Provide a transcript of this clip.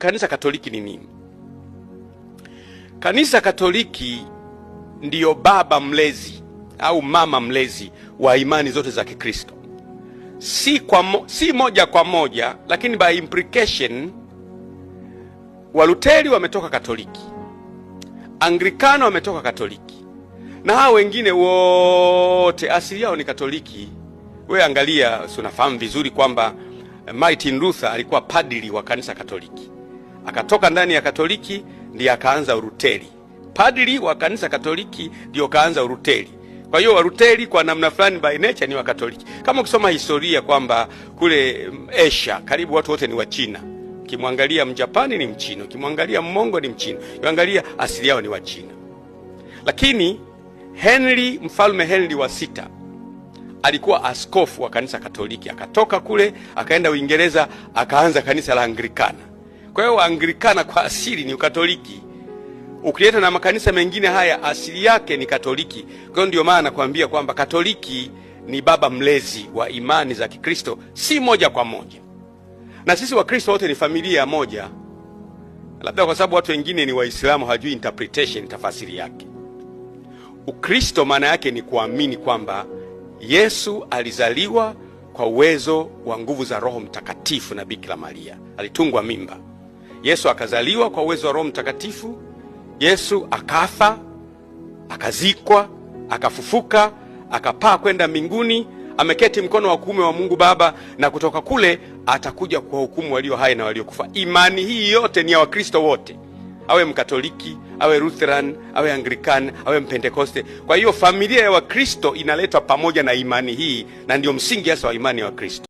Kanisa Katoliki ni nini? Kanisa Katoliki ndiyo baba mlezi au mama mlezi wa imani zote za Kikristo. Si moja kwa moja, lakini by implication. Waluteri wametoka Katoliki, Anglikana wametoka Katoliki, na hao wengine wote asili yao ni Katoliki. We angalia, unafahamu vizuri kwamba Martin Luther alikuwa padri wa kanisa Katoliki, akatoka ndani ya Katoliki ndiye akaanza Uluteri. Padri wa kanisa Katoliki ndio kaanza Uluteri. Kwa hiyo Waluteri kwa namna fulani by nature ni wa Katoliki. Kama ukisoma historia kwamba kule Asia karibu watu wote ni wa China. Ukimwangalia Mjapani ni Mchina, ukimwangalia Mmongo ni Mchina, ukiangalia asili yao ni wa China. Lakini Mfalme Henry wa sita alikuwa askofu wa kanisa Katoliki, akatoka kule akaenda Uingereza akaanza kanisa la Anglikana. Kwa hiyo Anglikana kwa asili ni Ukatoliki. Ukileta na makanisa mengine haya asili yake ni Katoliki. Kwa hiyo ndio maana nakwambia kwamba Katoliki ni baba mlezi wa imani za Kikristo, si moja kwa moja. Na sisi Wakristo wote ni familia moja. Labda kwa sababu watu wengine ni Waislamu hawajui interpretation, tafasiri yake. Ukristo maana yake ni kuamini kwamba Yesu alizaliwa kwa uwezo wa nguvu za Roho Mtakatifu na Bikira Maria. Alitungwa mimba. Yesu akazaliwa kwa uwezo wa Roho Mtakatifu. Yesu akafa, akazikwa, akafufuka, akapaa kwenda mbinguni, ameketi mkono wa kuume wa Mungu Baba, na kutoka kule atakuja kuwahukumu walio hai na waliokufa. Imani hii yote ni ya Wakristo wote, awe Mkatoliki, awe Lutheran, awe Anglican, awe Mpentekoste. Kwa hiyo familia ya Wakristo inaletwa pamoja na imani hii, na ndio msingi hasa wa imani ya Wakristo.